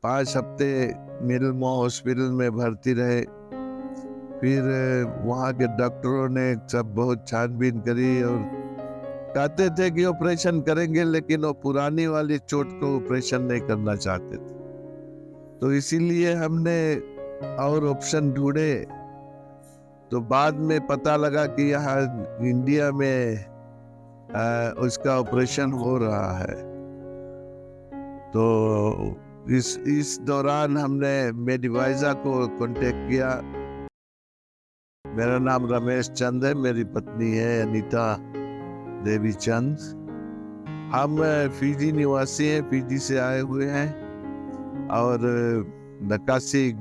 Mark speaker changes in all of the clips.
Speaker 1: 5 हफ्ते मिल्मो हॉस्पिटल में भर्ती रहे। फिर वहाँ के डॉक्टरों ने सब बहुत छानबीन करी और कहते थे कि ऑपरेशन करेंगे, लेकिन वो पुरानी वाली चोट को ऑपरेशन नहीं करना चाहते थे। तो इसीलिए हमने और ऑप्शन ढूंढे। तो बाद में पता लगा कि यहाँ इंडिया में उसका ऑपरेशन हो रहा है। तो इस दौरान हमने मेडिवाइजा को कांटेक्ट किया। मेरा नाम रमेश चंद है, मेरी पत्नी है अनीता देवी चंद। हम फिजी निवासी हैं, फिजी से आए हुए हैं और नकासी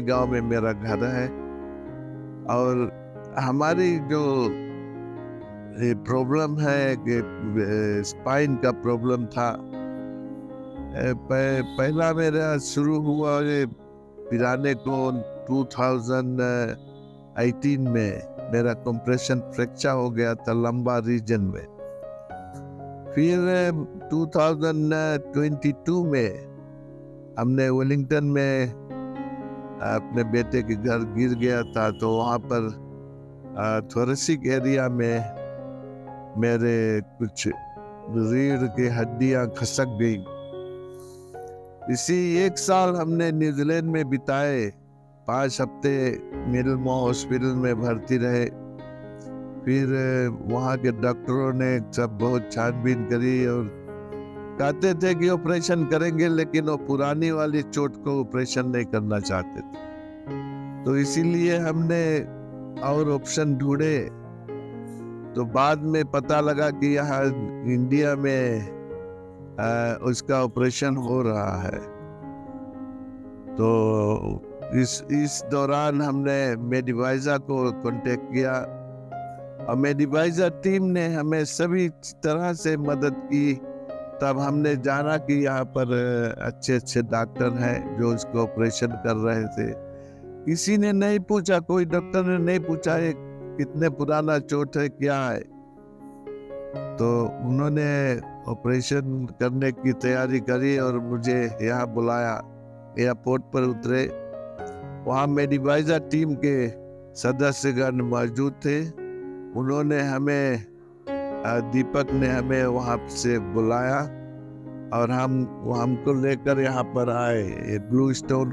Speaker 1: गांव में मेरा घर है। और हमारी जो प्रॉब्लम है कि स्पाइन का प्रॉब्लम था। पहला मेरा शुरू हुआ पिराने को 2018 में मेरा कंप्रेशन फ्रैक्चर हो गया था लंबा रीजन में। फिर 2022 में हमने वेलिंगटन में अपने बेटे के घर गिर गया था, तो वहाँ पर थोरेसिक एरिया में मेरे कुछ रीढ़ की हड्डियां खसक गई। इसी 1 साल हमने न्यूजीलैंड में बिताए। 5 हफ्ते मिल्मो हॉस्पिटल में भर्ती रहे। फिर वहाँ के डॉक्टरों ने सब बहुत छानबीन करी और कहते थे कि ऑपरेशन करेंगे, लेकिन वो पुरानी वाली चोट को ऑपरेशन नहीं करना चाहते थे। तो इसीलिए हमने और ऑप्शन ढूंढे। तो बाद में पता लगा कि यहाँ इंडिया में उसका ऑपरेशन हो रहा है। तो इस दौरान हमने मेडिवाइजा को कांटेक्ट किया और मेडिवाइजा टीम ने हमें सभी तरह से मदद की। तब हमने जाना कि यहाँ पर अच्छे डॉक्टर हैं जो इसको ऑपरेशन कर रहे थे। किसी ने नहीं पूछा, कोई डॉक्टर ने नहीं पूछा ये कितने पुराना चोट है, क्या है। तो उन्होंने ऑपरेशन करने की तैयारी करी और मुझे यहाँ बुलाया। एयरपोर्ट पर उतरे, वहाँ मेडिवाइजा टीम के सदस्यगण मौजूद थे। उन्होंने हमें दीपक ने हमें वहाँ से बुलाया और हमको लेकर यहाँ पर आए ब्लू स्टोन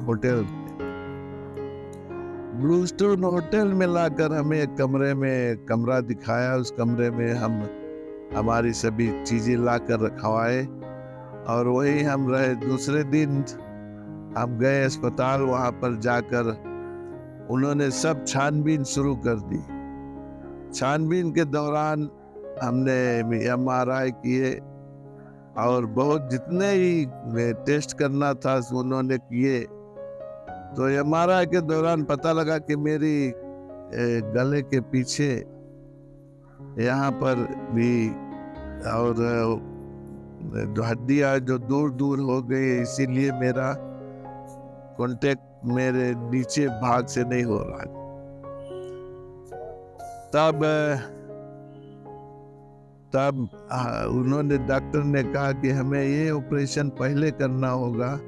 Speaker 1: होटल में लाकर हमें कमरा दिखाया। उस कमरे में हम हमारी सभी चीजें लाकर रखवाए और वही हम रहे। दूसरे दिन हम गए अस्पताल। वहां पर जाकर उन्होंने सब छानबीन शुरू कर दी। छानबीन के दौरान हमने MRI किए और बहुत जितने ही टेस्ट करना था उन्होंने किए। तो MRI के दौरान पता लगा कि मेरी गले के पीछे यहाँ पर भी और जो हड्डियाँ जो दूर हो गई, इसीलिए मेरा कांटेक्ट मेरे नीचे भाग से नहीं हो रहा। तब उन्होंने डॉक्टर ने कहा कि हमें ये ऑपरेशन पहले करना होगा,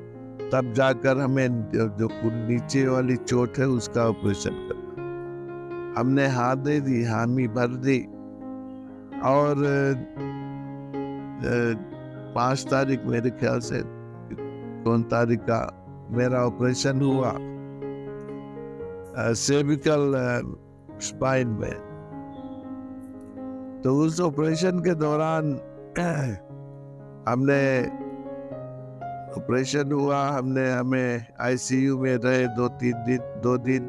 Speaker 1: तब जाकर हमें जो नीचे वाली चोट है उसका ऑपरेशन करना। हमने हामी भर दी और 5 तारीख मेरे ख्याल से कौन तारीख का मेरा ऑपरेशन हुआ सर्विकल स्पाइन में। तो उस ऑपरेशन के दौरान हमें ICU में रहे 2 दिन।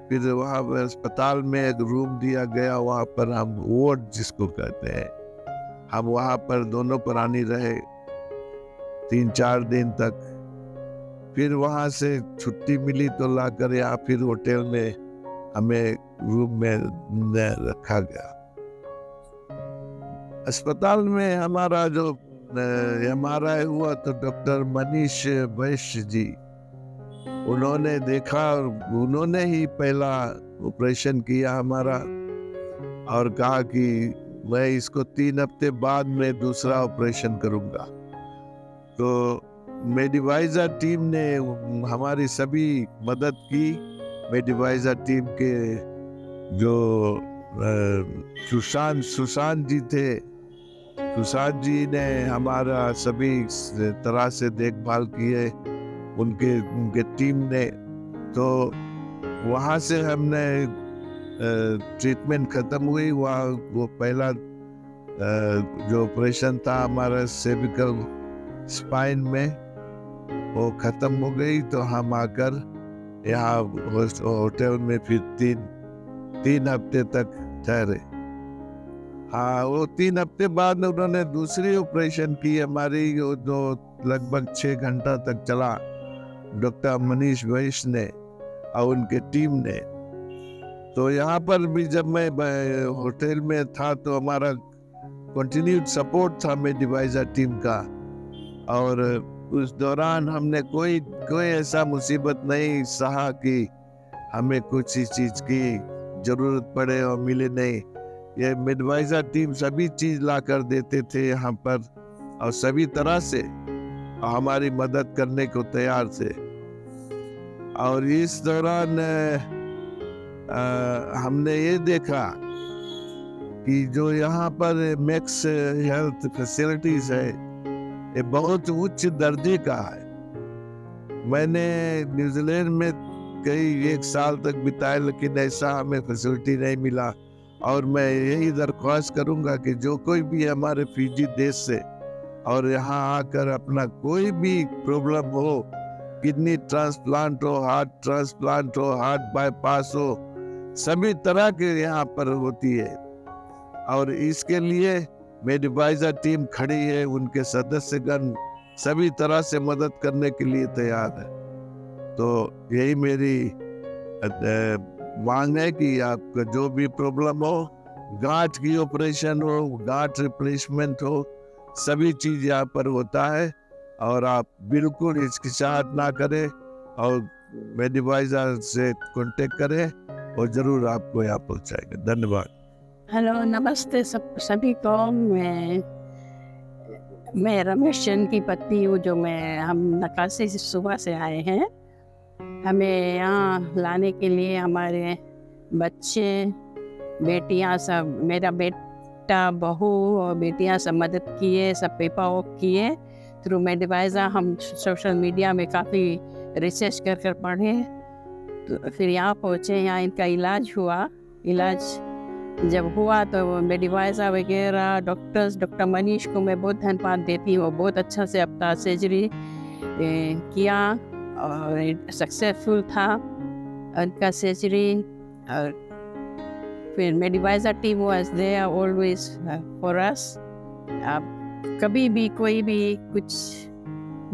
Speaker 1: फिर वहाँ पर अस्पताल में एक रूम दिया गया, वहाँ पर हम वार्ड जिसको कहते हैं, हम वहाँ पर दोनों प्राणी रहे 3-4 दिन तक। फिर वहाँ से छुट्टी मिली तो लाकर यहाँ फिर होटल में हमें रूम में रखा गया। अस्पताल में हमारा जो MRI हुआ तो डॉक्टर मनीष वैश्य जी उन्होंने देखा और उन्होंने ही पहला ऑपरेशन किया हमारा और कहा कि मैं इसको 3 हफ्ते बाद में दूसरा ऑपरेशन करूंगा। तो मेडिवाइजा टीम ने हमारी सभी मदद की। मेडिवाइजा टीम के जो सुशांत जी थे, सुशांत जी ने हमारा सभी तरह से देखभाल किए, उनके टीम ने। तो वहाँ से हमने ट्रीटमेंट ख़त्म हुई। वहाँ वो पहला जो ऑपरेशन था हमारा सर्विकल स्पाइन में, वो ख़त्म हो गई। तो हम आकर यहाँ होटल में फिर तीन हफ्ते तक ठहरे। हाँ, वो 3 हफ्ते बाद उन्होंने दूसरी ऑपरेशन की हमारी, जो लगभग 6 घंटा तक चला, डॉक्टर मनीष वैश्य ने और उनके टीम ने। तो यहाँ पर भी जब मैं होटल में था तो हमारा कंटिन्यूड सपोर्ट था मेडिवाइजा टीम का। और उस दौरान हमने कोई ऐसा मुसीबत नहीं सहा कि हमें कुछ इस चीज़ की ज़रूरत पड़े और मिले नहीं। ये मेडिवाइजा टीम सभी चीज़ ला कर देते थे यहाँ पर, और सभी तरह से हमारी मदद करने को तैयार थे। और इस दौरान हमने ये देखा कि जो यहाँ पर मैक्स हेल्थ फैसिलिटीज है, ये बहुत उच्च दर्जे का है। मैंने न्यूजीलैंड में कई 1 साल तक बिताया, लेकिन ऐसा हमें फैसिलिटी नहीं मिला। और मैं यही दरख्वास्त करूंगा कि जो कोई भी हमारे फिजी देश से और यहाँ आकर अपना कोई भी प्रॉब्लम हो, किडनी ट्रांसप्लांट हो, हार्ट ट्रांसप्लांट हो, हार्ट बाईपास हो, सभी तरह के यहाँ पर होती है। और इसके लिए मेडिवाइजा टीम खड़ी है, उनके सदस्यगण सभी तरह से मदद करने के लिए तैयार है। तो यही मेरी मांग है कि आपका जो भी प्रॉब्लम हो, गांठ की ऑपरेशन हो, गांठ रिप्लेसमेंट हो, सभी चीज यहाँ पर होता है। और आप बिल्कुल हिचकिचाहट ना करें और मेडिवाइजा से कांटेक्ट करें और जरूर आपको यहाँ पहुँचाएंगे। धन्यवाद।
Speaker 2: हेलो, नमस्ते सभी को। मैं रमेश चंद की पत्नी हूँ, जो हम नकाशी से सुबह से आए हैं। हमें यहाँ लाने के लिए हमारे बच्चे, बेटियाँ सब, मेरा बेटा, बहू और बेटियाँ सब मदद किए, सब पेपर वर्क किए थ्रू मेडिवाइजा। हम सोशल मीडिया में काफ़ी रिसर्च कर पढ़े, तो फिर यहाँ पहुँचे। यहाँ इनका इलाज हुआ। इलाज जब हुआ तो मेडिवाइजा वगैरह डॉक्टर मनीष को मैं बहुत धन्यवाद देती हूँ। बहुत अच्छा से अपना सर्जरी किया और सक्सेसफुल था उनका सर्जरी। और फिर मेडिवाइजा team was there always for us. अब कभी भी कोई भी कुछ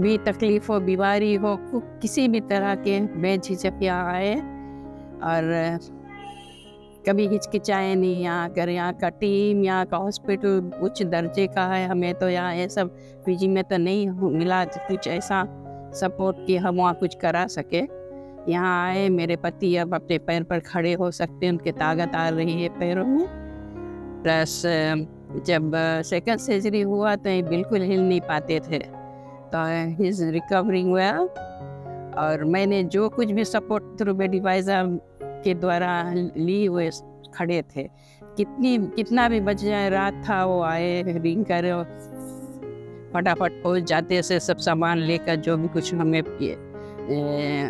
Speaker 2: भी तकलीफ हो, बीमारी हो, किसी भी तरह के बेझिझक यहाँ आए और कभी हिचकिचाए नहीं। यहाँ का टीम, यहाँ का हॉस्पिटल उच्च दर्जे का है। हमें तो यहाँ ये सब पीजी में तो नहीं मिला कुछ ऐसा सपोर्ट कि हम वहाँ कुछ करा सके। यहाँ आए, मेरे पति अब अपने पैर पर खड़े हो सकते हैं, उनके ताकत आ रही है पैरों में। प्लस जब सेकंड सर्जरी हुआ तो ये बिल्कुल हिल नहीं पाते थे, तो ही इज़ रिकवरिंग वेल। और मैंने जो कुछ भी सपोर्ट थ्रू मेडिवाइजा के द्वारा ली हुए खड़े थे। कितना भी बच जाए, रात था, वो आए, रिंग करे, फटाफट पहुंच जाते से सब सामान लेकर, जो भी कुछ हमें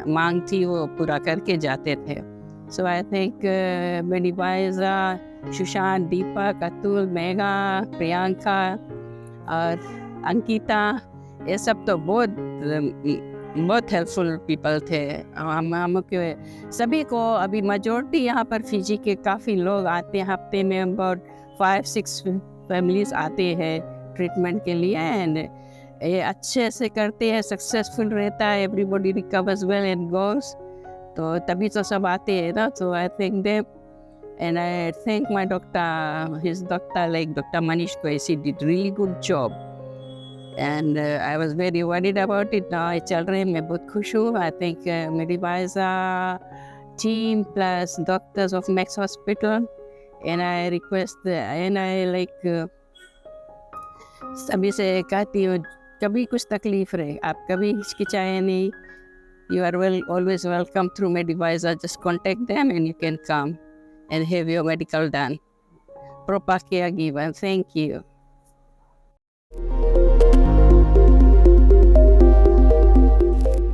Speaker 2: मांग थी वो पूरा करके जाते थे। सो आई थिंक मेडिवाइजा, सुशांत, दीपक, अतुल, मेघा, प्रियंका और अंकिता, ये सब तो बहुत हेल्पफुल पीपल थे। हम सभी को अभी मेजॉरिटी यहाँ पर फिजी के काफ़ी लोग आते हैं। हफ्ते में अबाउट 5-6 फैमिलीज आते हैं ट्रीटमेंट के लिए, एंड ये अच्छे से करते हैं, सक्सेसफुल रहता है, everybody recovers well and goes. तो तभी तो सब आते हैं ना। तो I think they and I think my doctor, his doctor like doctor Manish कोइसी did really good job. And I was very worried about it. Now I चल रहे हैं, मैं बहुत खुश हूँ। I think मेडिवाइजा team plus doctors of Max Hospital, and I request and I like सभी से कहती हूँ कभी कुछ तकलीफ रहे, आप कभी हिचकिचाए नहीं. You are always welcome through Medivisa. Just contact them and you can come and have your medical done. Proper care given. Thank you.